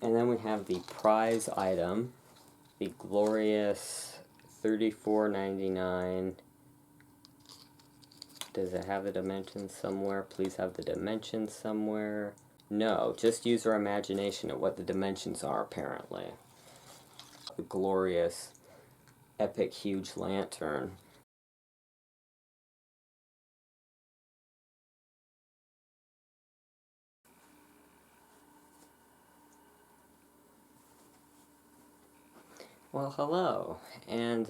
And then we have the prize item, the glorious $34.99. Does it have the dimensions somewhere? Please have the dimensions somewhere. No, just use our imagination at what the dimensions are, apparently. The glorious, epic, huge lantern. Well, hello, and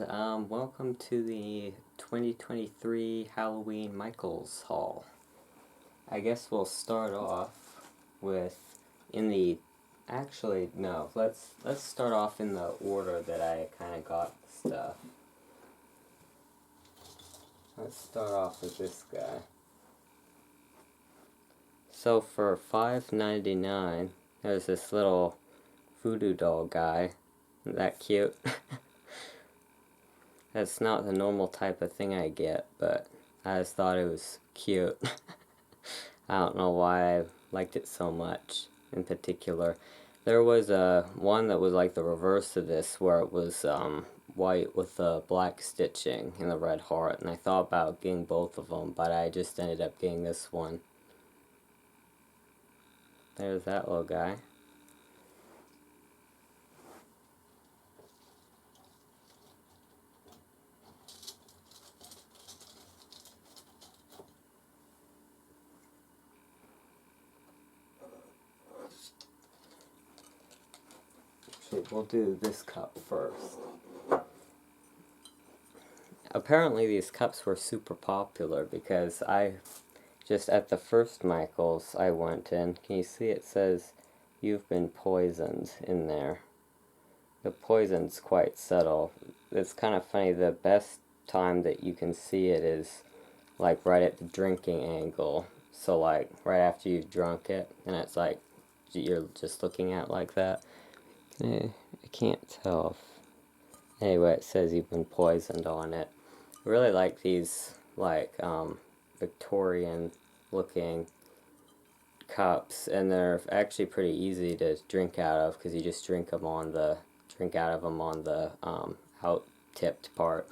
welcome to the 2023 Halloween Michaels haul. I guess we'll start off with actually, no, let's start off in the order that I kind of got stuff. Let's start off with this guy. So for $5.99, there's this little voodoo doll guy. Isn't that cute? That's not the normal type of thing I get, but I just thought it was cute. I don't know why I liked it so much in particular. There was one that was like the reverse of this, where it was white with the black stitching and the red heart, and I thought about getting both of them, but I just ended up getting this one. There's that little guy. Actually, we'll do this cup first. Apparently these cups were super popular because just at the first Michael's I went in, can you see it says, "You've been poisoned" in there. The poison's quite subtle. It's kind of funny, the best time that you can see it is like right at the drinking angle. So like right after you've drunk it, and it's like you're just looking at it like that. I can't tell. Anyway, it says you've been poisoned on it. I really like these like Victorian looking cups, and they're actually pretty easy to drink out of because you just drink out of them on the out tipped part.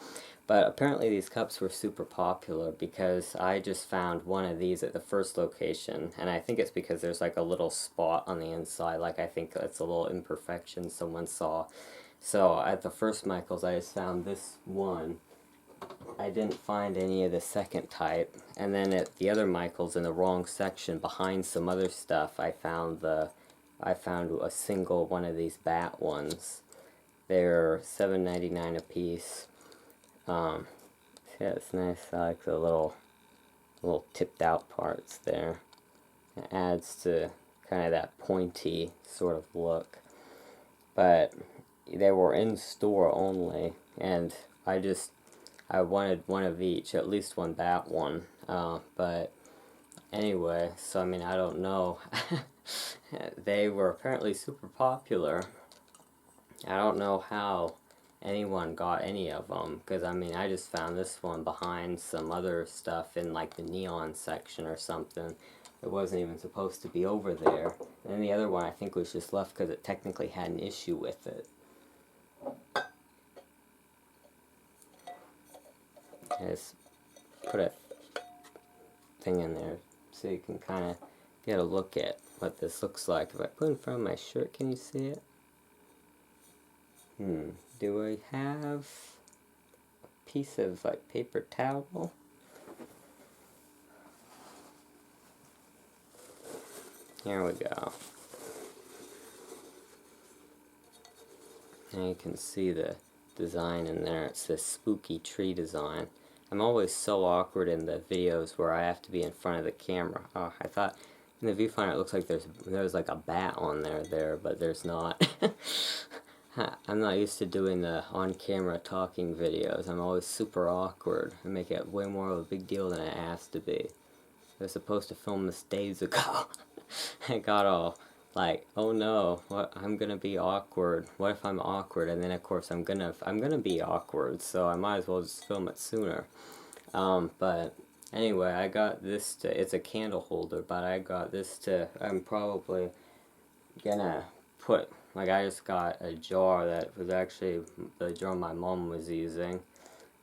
But apparently these cups were super popular because I just found one of these at the first location, and I think it's because there's like a little spot on the inside, like I think it's a little imperfection someone saw. So at the first Michael's I just found this one. I didn't find any of the second type, and then at the other Michael's in the wrong section behind some other stuff I found a single one of these bat ones. They're $7.99 a piece. Yeah, it's nice. I like the little tipped out parts there. It adds to kind of that pointy sort of look. But they were in store only, and I wanted one of each, at least one bat one. But anyway, so I mean, I don't know. They were apparently super popular. I don't know how anyone got any of them, because I mean, I just found this one behind some other stuff in like the neon section or something. It wasn't even supposed to be over there. And the other one I think was just left because it technically had an issue with it. I just put a thing in there so you can kind of get a look at what this looks like. If I put it in front of my shirt, can you see it? Do I have a piece of like paper towel? Here we go. And you can see the design in there. It's this spooky tree design. I'm always so awkward in the videos where I have to be in front of the camera. Oh, I thought in the viewfinder it looks like there's like a bat on there, but there's not. I'm not used to doing the on-camera talking videos. I'm always super awkward. I make it way more of a big deal than it has to be. I was supposed to film this days ago. I got all like, oh no, what, I'm gonna be awkward. What if I'm awkward? And then of course I'm gonna be awkward, so I might as well just film it sooner. But anyway, I got this it's a candle holder, but I got this I'm probably gonna put, like I just got a jar that was actually the jar my mom was using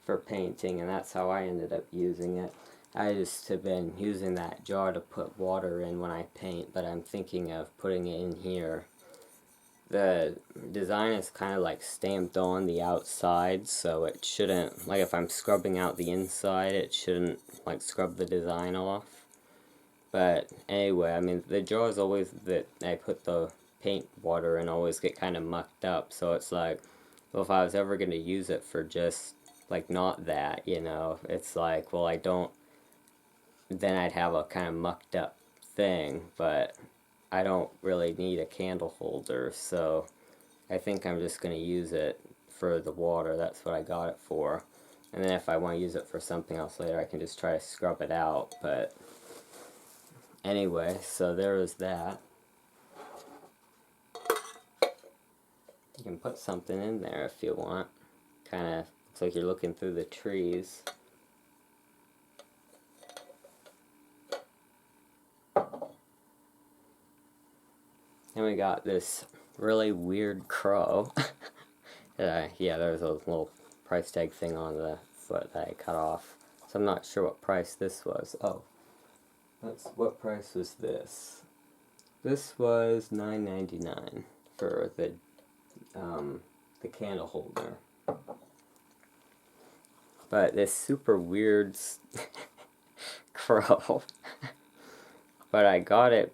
for painting, and that's how I ended up using it. I just have been using that jar to put water in when I paint, but I'm thinking of putting it in here. The design is kind of like stamped on the outside, so it shouldn't, like if I'm scrubbing out the inside, it shouldn't like scrub the design off. But anyway, I mean, the jars always that I put the paint water in always get kind of mucked up, so it's like, well, if I was ever going to use it for just like not that, you know, it's like, well, I don't, then I'd have a kind of mucked up thing, but I don't really need a candle holder, so I think I'm just going to use it for the water. That's what I got it for. And then if I want to use it for something else later, I can just try to scrub it out. But anyway, so there is that. You can put something in there if you want. Kind of looks like you're looking through the trees. And we got this really weird crow. Yeah, there's a little price tag thing on the foot that I cut off. So I'm not sure what price this was. Oh, what price was this? This was $9.99 for the candle holder. But this super weird crow. But I got it,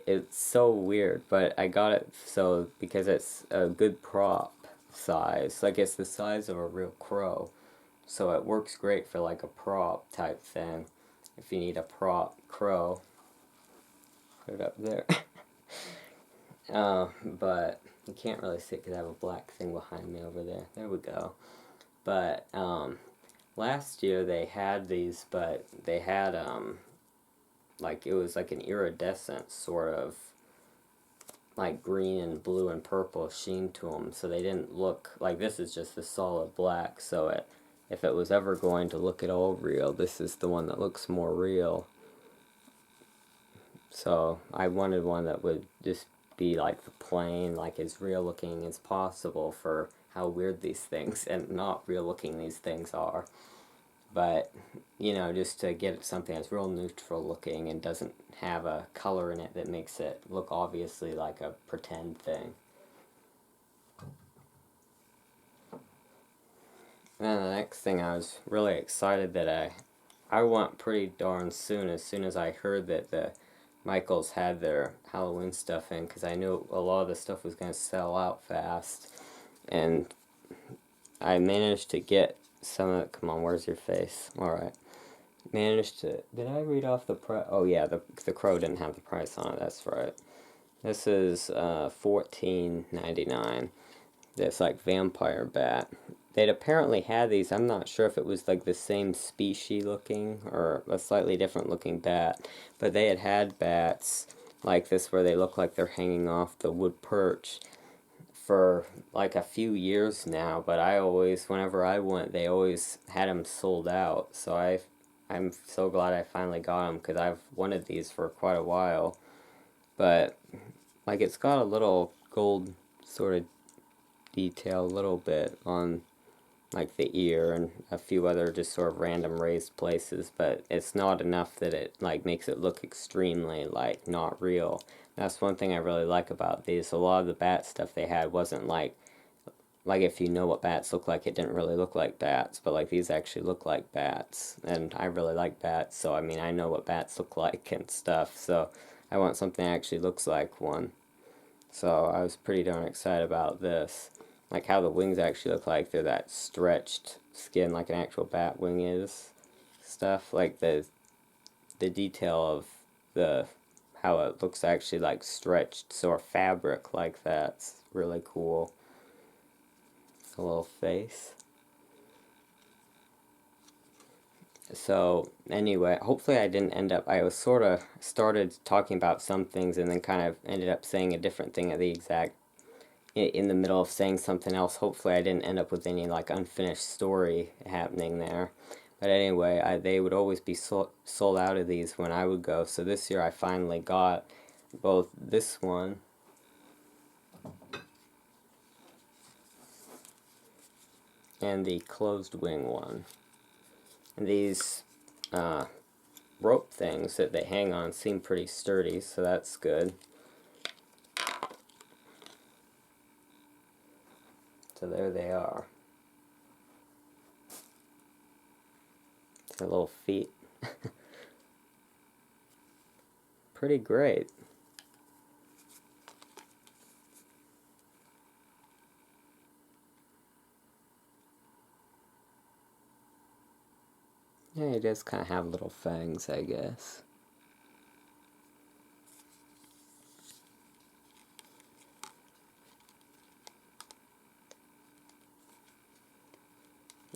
it's so weird, but I got it so because it's a good prop size. Like it's the size of a real crow. So it works great for like a prop type thing. If you need a prop crow, put it up there. But you can't really see it because I have a black thing behind me over there. There we go. But last year they had these, but they had like it was like an iridescent sort of like green and blue and purple sheen to them, so they didn't look like this is just a solid black. So if it was ever going to look at all real, this is the one that looks more real. So I wanted one that would just be like the plain, like as real looking as possible for how weird these things and not real looking these things are. But, you know, just to get something that's real neutral looking and doesn't have a color in it that makes it look obviously like a pretend thing. And then the next thing, I was really excited that I went pretty darn soon as I heard that the Michaels had their Halloween stuff in, because I knew a lot of the stuff was going to sell out fast. And I managed to get some of it. Come on, where's your face? Alright. Managed to... Did I read off the price? Oh yeah, the crow didn't have the price on it, that's right. This is $14.99. This like vampire bat. They'd apparently had these, I'm not sure if it was like the same species looking or a slightly different looking bat, but they had bats like this where they look like they're hanging off the wood perch for like a few years now, but I always, whenever I went, they always had them sold out. So I'm so glad I finally got them, because I've wanted these for quite a while. But like it's got a little gold sort of detail, a little bit on like the ear and a few other just sort of random raised places, but it's not enough that it like makes it look extremely like not real. That's one thing I really like about these. A lot of the bat stuff they had wasn't like if you know what bats look like, it didn't really look like bats, but like these actually look like bats, and I really like bats, so I mean I know what bats look like and stuff, so I want something that actually looks like one. So I was pretty darn excited about this. Like how the wings actually look like they're that stretched skin like an actual bat wing is. Stuff like the detail of the how it looks actually like stretched sort of fabric like that's really cool. A little face. So anyway, hopefully I didn't end up, I was sort of started talking about some things and then kind of ended up saying a different thing at the exact in the middle of saying something else. Hopefully I didn't end up with any like unfinished story happening there. But anyway, they would always be sold out of these when I would go. So this year I finally got both this one and the closed wing one. And these rope things that they hang on seem pretty sturdy, so that's good. So there they are. Their little feet. Pretty great. Yeah, he does kind of have little fangs, I guess.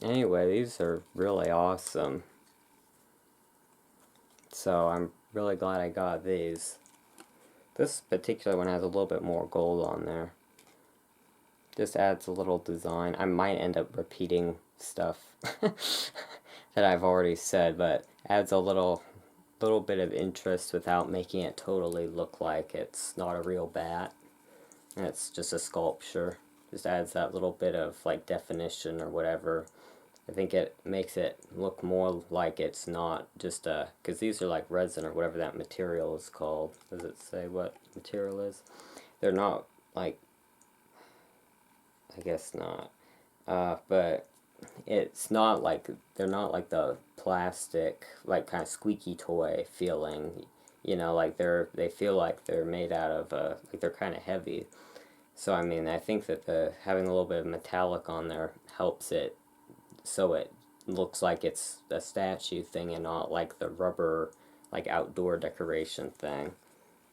Anyway, these are really awesome. So I'm really glad I got these. This particular one has a little bit more gold on there. Just adds a little design. I might end up repeating stuff that I've already said, but adds a little bit of interest without making it totally look like it's not a real bat. And it's just a sculpture. Just adds that little bit of like definition or whatever. I think it makes it look more like it's not just a, because these are like resin or whatever that material is called. Does it say what material is? They're not like, I guess not. But it's not like, they're not like the plastic, like kind of squeaky toy feeling. You know, like they feel like they're made out of, like they're kind of heavy. So I mean, I think that having a little bit of metallic on there helps it so it looks like it's a statue thing and not like the rubber, like outdoor decoration thing.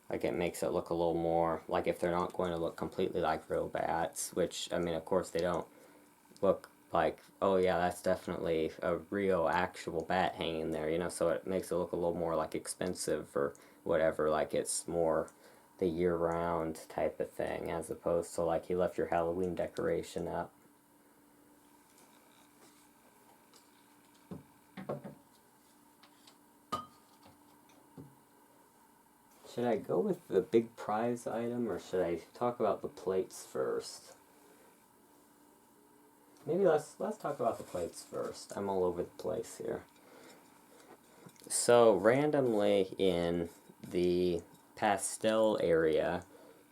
Like it makes it look a little more like if they're not going to look completely like real bats, which I mean, of course, they don't look like, oh yeah, that's definitely a real actual bat hanging there, you know. So it makes it look a little more like expensive or whatever, like it's more the year-round type of thing as opposed to like you left your Halloween decoration up. Should I go with the big prize item, or should I talk about the plates first? Maybe let's talk about the plates first. I'm all over the place here. So randomly in the pastel area,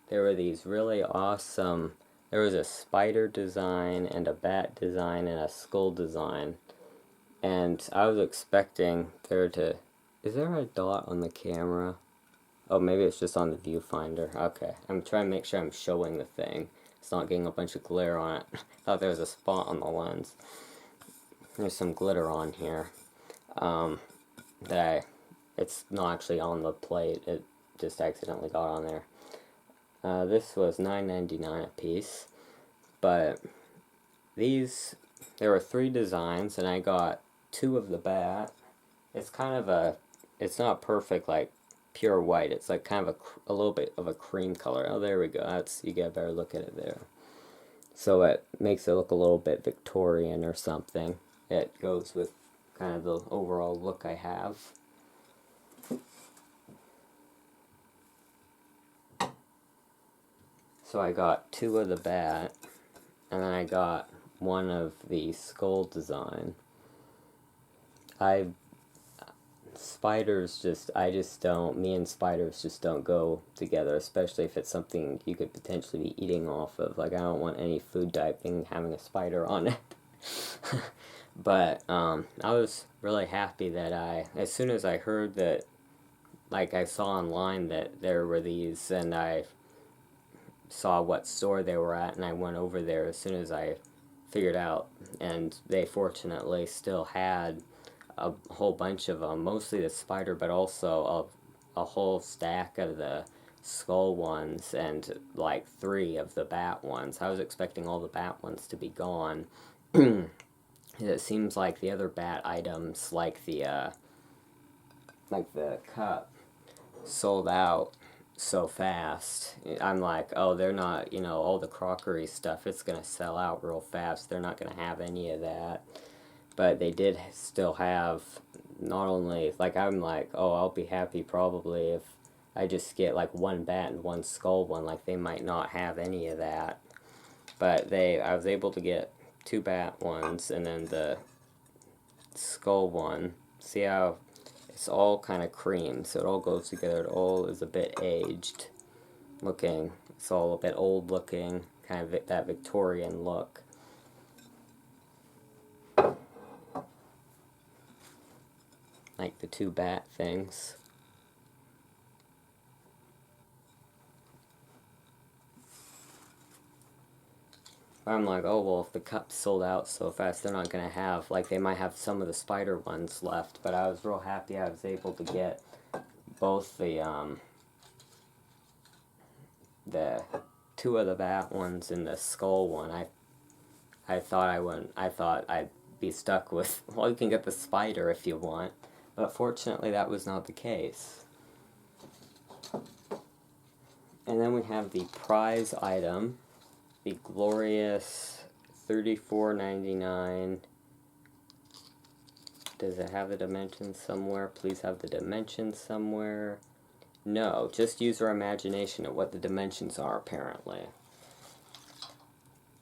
there were these really awesome. There was a spider design and a bat design and a skull design, and I was expecting there to. Is there a dot on the camera? Oh, maybe it's just on the viewfinder. Okay, I'm trying to make sure I'm showing the thing. It's not getting a bunch of glare on it. I thought there was a spot on the lens. There's some glitter on here. It's not actually on the plate. It just accidentally got on there. This was $9.99 a piece. But there were 3 designs, and I got 2 of the bat. It's kind of it's not perfect, like, pure white. It's like kind of a little bit of a cream color. Oh, there we go. You get a better look at it there. So it makes it look a little bit Victorian or something. It goes with kind of the overall look I have. So I got 2 of the bat, and then I got 1 of the skull design. Spiders me and spiders just don't go together, especially if it's something you could potentially be eating off of. Like, I don't want any food type thing having a spider on it. But, I was really happy that as soon as I heard that, like, I saw online that there were these, and I saw what store they were at, and I went over there as soon as I figured out, and they fortunately still had a whole bunch of them, mostly the spider, but also a whole stack of the skull ones and like 3 of the bat ones. I was expecting all the bat ones to be gone. It seems like the other bat items, like the cup, sold out so fast. I'm like, oh, they're not, all the crockery stuff, it's gonna sell out real fast. They're not gonna have any of that. But they did still have, not only, like, I'm like, oh, I'll be happy probably if I just get, like, 1 bat and 1 skull one. Like, they might not have any of that. But I was able to get 2 bat ones, and then the skull one. See how it's all kind of cream, so it all goes together. It all is a bit aged looking. It's all a bit old looking, kind of that Victorian look. Like the 2 bat things. I'm like, oh well, if the cups sold out so fast, they're not gonna have, like, they might have some of the spider ones left, but I was real happy I was able to get both the 2 of the bat ones and the skull one. I thought I wouldn't, I thought I'd be stuck with, well, you can get the spider if you want, but fortunately that was not the case. And then we have the prize item, the glorious $34.99. Does it have the dimensions somewhere? Please have the dimensions somewhere. No, just use our imagination at what the dimensions are, apparently.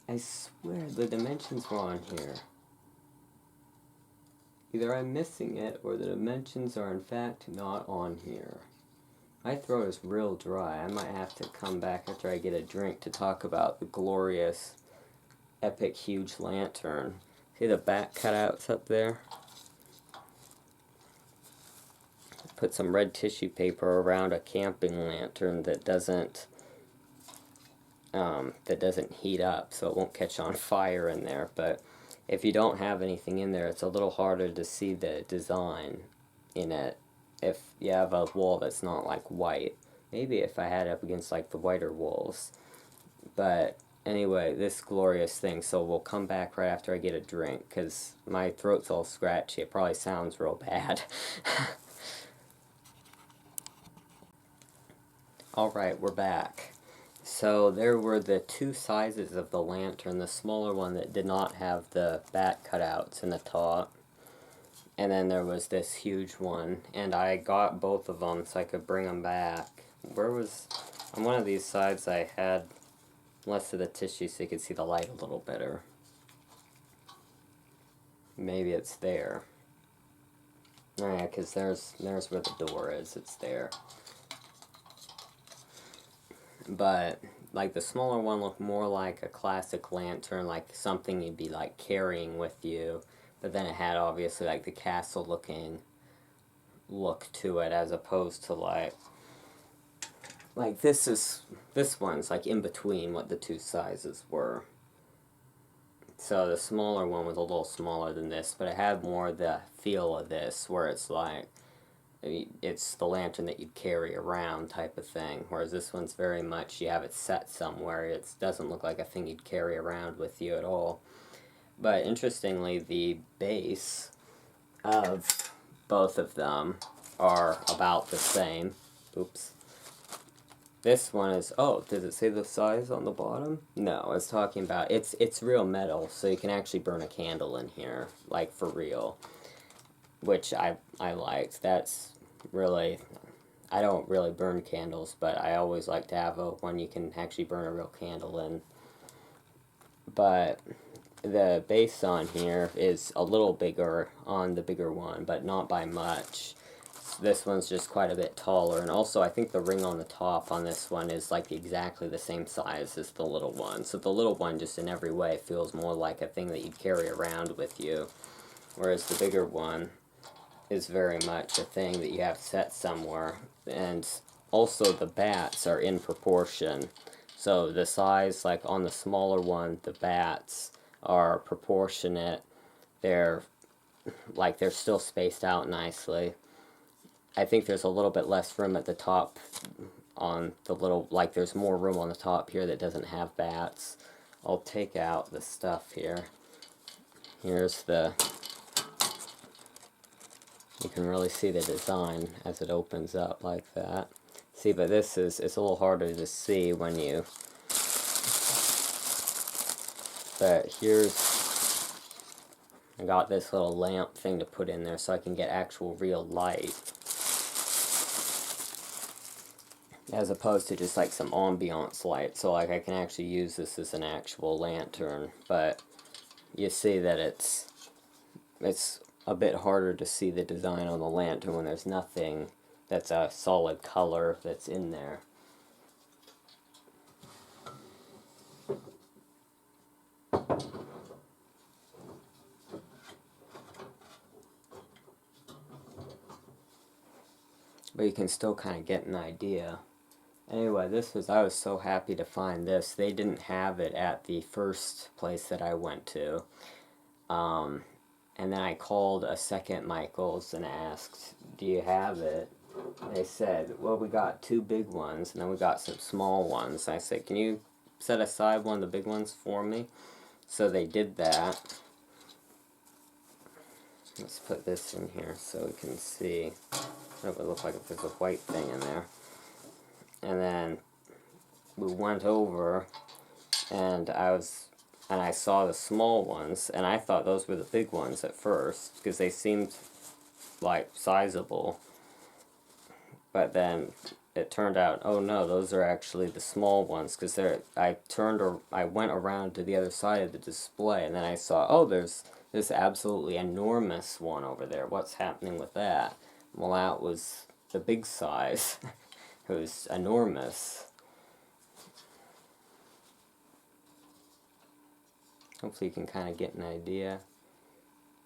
I swear the dimensions were on here. Either I'm missing it, or the dimensions are in fact not on here. My throat is real dry. I might have to come back after I get a drink to talk about the glorious, epic, huge lantern. See the back cutouts up there? Put some red tissue paper around a camping lantern that doesn't heat up, so it won't catch on fire in there. But if you don't have anything in there, it's a little harder to see the design in it. If you have a wall that's not like white, maybe if I had it up against like the whiter walls. But anyway, this glorious thing. So we'll come back right after I get a drink, because my throat's all scratchy. It probably sounds real bad. Alright, we're back. So there were the 2 sizes of the lantern, the smaller one that did not have the bat cutouts in the top, and then there was this huge one, and I got both of them so I could bring them back. Where was, on one of these sides I had less of the tissue so you could see the light a little better. Maybe it's there. Oh yeah, because there's where the door is, it's there. But like the smaller one looked more like a classic lantern, like something you'd be like carrying with you, but then it had obviously like the castle looking look to it, as opposed to like this one's like in between what the 2 sizes were. So the smaller one was a little smaller than this, but it had more the feel of this, where it's like it's the lantern that you'd carry around type of thing, whereas this one's very much you have it set somewhere. It doesn't look like a thing you'd carry around with you at all. But interestingly, the base of both of them are about the same. Oops. This one is, oh, does it say the size on the bottom? No, it's talking about, it's real metal, so you can actually burn a candle in here, like for real. Which I liked. That's really, I don't really burn candles, but I always like to have one you can actually burn a real candle in. But the base on here is a little bigger on the bigger one, but not by much. This one's just quite a bit taller, and also I think the ring on the top on this one is like exactly the same size as the little one. So the little one just in every way feels more like a thing that you'd carry around with you, whereas the bigger one is very much a thing that you have set somewhere. And also the bats are in proportion. So the size, like on the smaller one, the bats are proportionate. They're still spaced out nicely. I think there's a little bit less room at the top on the little, like there's more room on the top here that doesn't have bats. I'll take out the stuff here. Here's the, you can really see the design as it opens up like that. See, but this is, it's a little harder to see when you, but here's, I got this little lamp thing to put in there so I can get actual real light, as opposed to just like some ambiance light. So like I can actually use this as an actual lantern. But you see that it's a bit harder to see the design on the lantern when there's nothing that's a solid color that's in there. But you can still kind of get an idea. Anyway, I was so happy to find this. They didn't have it at the first place that I went to. And then I called a second Michael's and asked, do you have it? They said, well, we got 2 big ones, and then we got some small ones. I said, can you set aside one of the big ones for me? So they did that. Let's put this in here so we can see what it would look like if there's a white thing in there. And then we went over, and I saw the small ones, and I thought those were the big ones at first because they seemed like sizable. But then it turned out, oh no, those are actually the small ones because I went around to the other side of the display, and then I saw, oh, there's this absolutely enormous one over there. What's happening with that? Well, that was the big size. It was enormous. Hopefully you can kind of get an idea.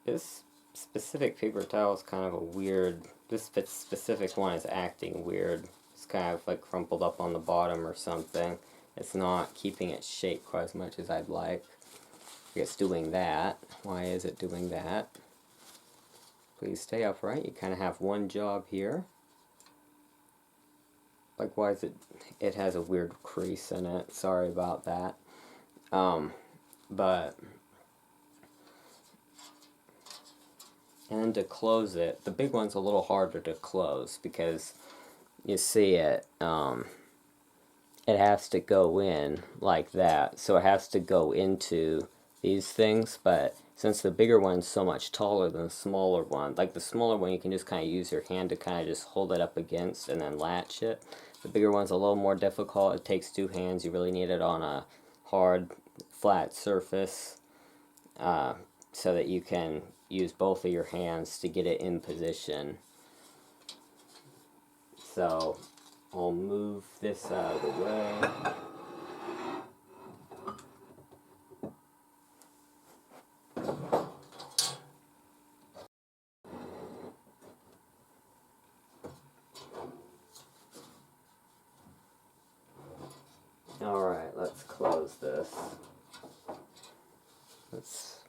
This specific paper towel is kind of a weird, this specific one is acting weird. It's kind of like crumpled up on the bottom or something. It's not keeping its shape quite as much as I'd like. It's doing that. Why is it doing that? Please stay upright. You kind of have one job here. Like, why is it has a weird crease in it. Sorry about that. But, and then to close it, the big one's a little harder to close because you see it has to go in like that. So it has to go into these things, but since the bigger one's so much taller than the smaller one, like the smaller one you can just kind of use your hand to kind of just hold it up against and then latch it. The bigger one's a little more difficult. It takes 2 hands. You really need it on a hard, flat surface so that you can use both of your hands to get it in position. So I'll move this out of the way. Alright, let's close this. Let's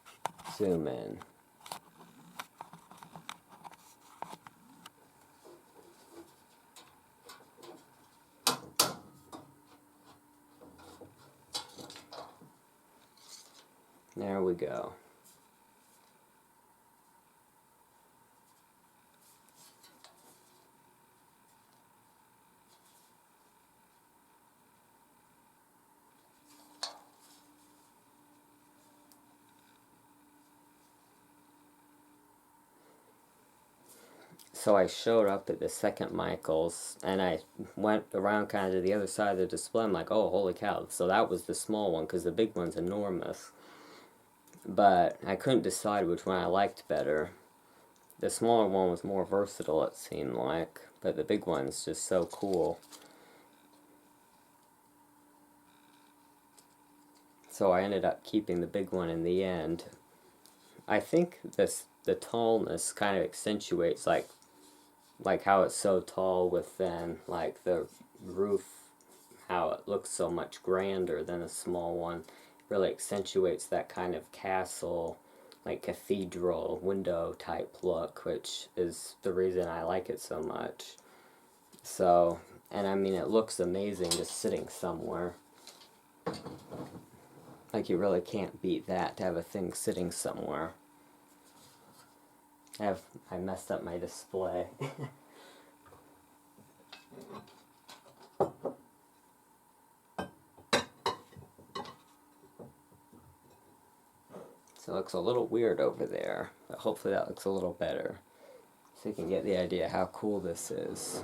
zoom in. There we go. So I showed up at the second Michael's, and I went around kind of to the other side of the display. I'm like, oh, holy cow. So that was the small one, because the big one's enormous. But I couldn't decide which one I liked better. The smaller one was more versatile, it seemed like, but the big one's just so cool. So I ended up keeping the big one in the end. I think the tallness kind of accentuates like how it's so tall with then like the roof, how it looks so much grander than a small one, really accentuates that kind of castle, like cathedral window type look, which is the reason I like it so much. So, and I mean, it looks amazing just sitting somewhere. Like, you really can't beat that, to have a thing sitting somewhere. I messed up my display. So it looks a little weird over there, but hopefully that looks a little better. So you can get the idea how cool this is.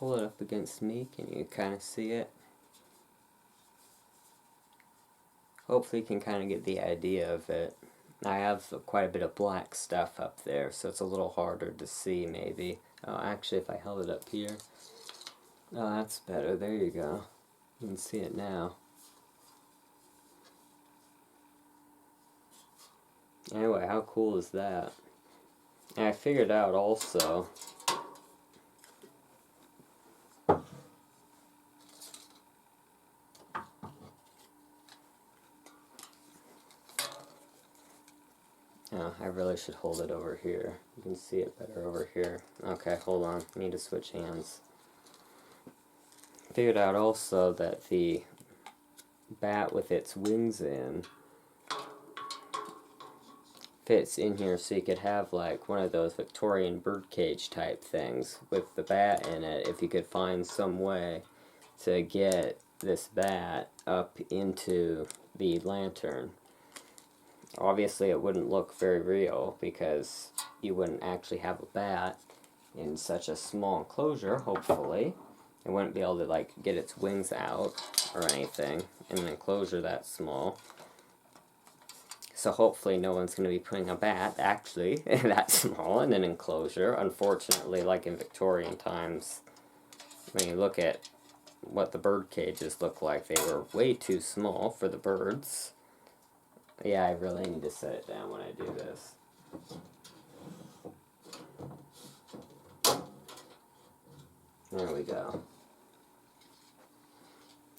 pull it up against me, can you kind of see it? Hopefully you can kind of get the idea of it. I have quite a bit of black stuff up there, so it's a little harder to see maybe. Oh, actually, if I held it up here. Oh, that's better. There you go. You can see it now. Anyway, how cool is that? And I figured out also... Oh, I really should hold it over here. You can see it better over here. Okay, hold on. I need to switch hands. Figured out also that the bat with its wings in fits in here, so you could have like one of those Victorian birdcage type things with the bat in it, if you could find some way to get this bat up into the lantern. Obviously it wouldn't look very real because you wouldn't actually have a bat in such a small enclosure, hopefully. It wouldn't be able to like get its wings out or anything in an enclosure that small. So hopefully no one's going to be putting a bat actually that small in an enclosure. Unfortunately, like in Victorian times, when you look at what the bird cages look like, they were way too small for the birds. Yeah, I really need to set it down when I do this. There we go.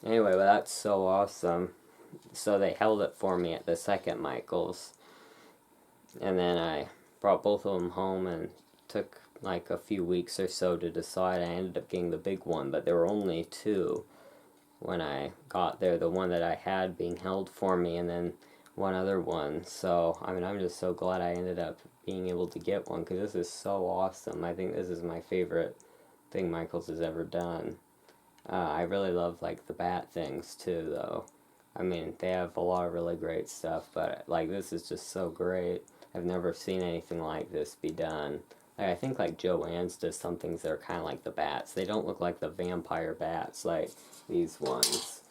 Anyway, well, that's so awesome. So they held it for me at the second Michael's. And then I brought both of them home and took like a few weeks or so to decide. I ended up getting the big one, but there were only two when I got there. The one that I had being held for me, and then one other one. So, I mean, I'm just so glad I ended up being able to get one, because this is so awesome. I think this is my favorite thing Michael's has ever done. I really love, like, the bat things, too, though. I mean, they have a lot of really great stuff, but, like, this is just so great. I've never seen anything like this be done. Like, I think, like, Joann's does some things that are kind of like the bats. They don't look like the vampire bats like these ones.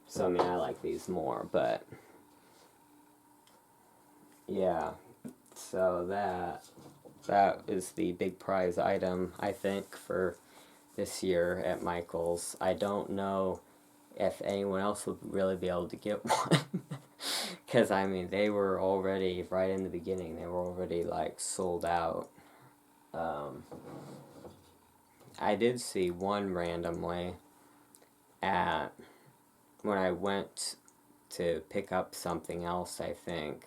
So, I mean, I like these more, but... yeah, so that is the big prize item, I think, for this year at Michael's. I don't know if anyone else would really be able to get one. Because, I mean, they were already, right in the beginning, they were already, like, sold out. I did see one randomly at, when I went to pick up something else, I think.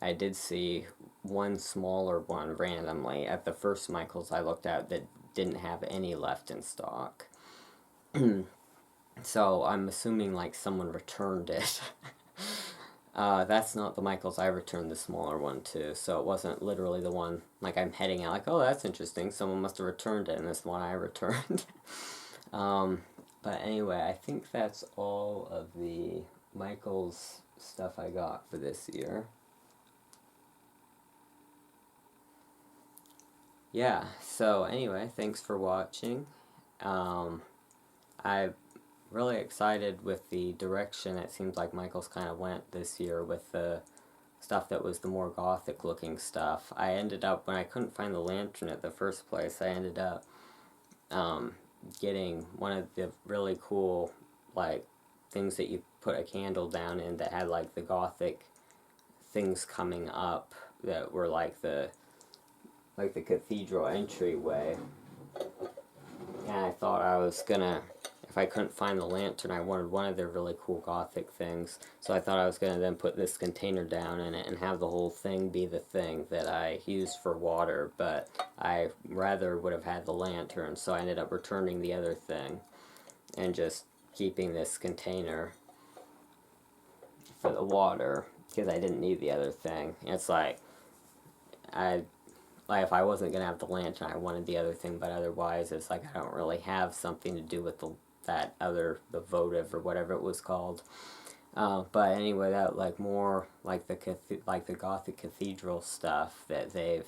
I did see one smaller one randomly at the first Michael's I looked at that didn't have any left in stock. So I'm assuming like someone returned it. That's not the Michael's I returned the smaller one to, so it wasn't literally the one like I'm heading out like, oh, that's interesting, someone must have returned it, and this one I returned. But anyway, I think that's all of the Michael's stuff I got for this year. Yeah, so anyway, thanks for watching. I'm really excited with the direction it seems like Michael's kind of went this year with the stuff that was the more gothic looking stuff. I ended up, when I couldn't find the lantern at the first place, I ended up getting one of the really cool, like, things that you put a candle down in that had, like, the gothic things coming up that were like the cathedral entryway. And I thought I was gonna, if I couldn't find the lantern, I wanted one of their really cool gothic things. So I thought I was gonna then put this container down in it and have the whole thing be the thing that I used for water, but I rather would have had the lantern, so I ended up returning the other thing and just keeping this container for the water, because I didn't need the other thing. It's like, if I wasn't going to have the lantern, I wanted the other thing, but otherwise it's like I don't really have something to do with the votive or whatever it was called. But anyway, that like more like the Gothic cathedral stuff that they've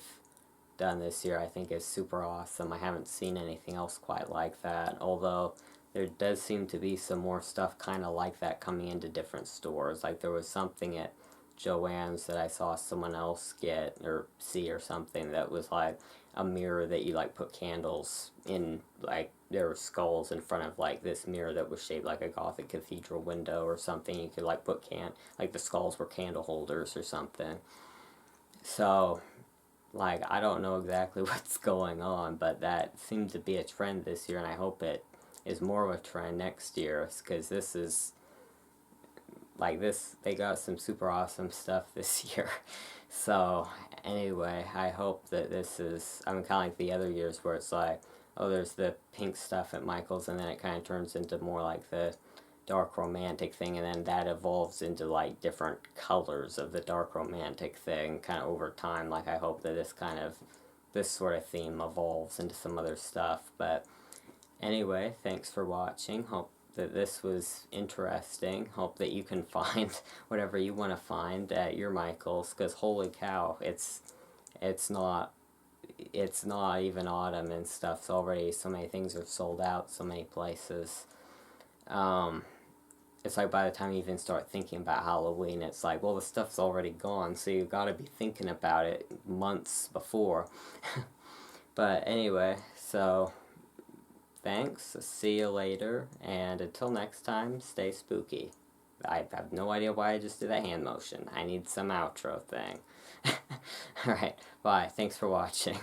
done this year I think is super awesome. I haven't seen anything else quite like that, although there does seem to be some more stuff kind of like that coming into different stores. Like there was something at Joann's that I saw someone else get or see or something that was like a mirror that you like put candles in, like there were skulls in front of like this mirror that was shaped like a Gothic cathedral window or something. You could like put like the skulls were candle holders or something. So like I don't know exactly what's going on, but that seemed to be a trend this year, and I hope it is more of a trend next year, because this is like this, they got some super awesome stuff this year. So anyway, I hope that this is, I mean, kind of like the other years where it's like, oh, there's the pink stuff at Michael's, and then it kind of turns into more like the dark romantic thing, and then that evolves into like different colors of the dark romantic thing kind of over time. Like I hope that this sort of theme evolves into some other stuff. But anyway, thanks for watching. Hope that this was interesting. Hope that you can find whatever you want to find at your Michael's, because holy cow, it's not even autumn and stuff. So already so many things are sold out so many places. It's like by the time you even start thinking about Halloween, it's like, well, the stuff's already gone, so you've got to be thinking about it months before. But anyway, so thanks, see you later, and until next time, stay spooky. I have no idea why I just did that hand motion. I need some outro thing. Alright, bye. Thanks for watching.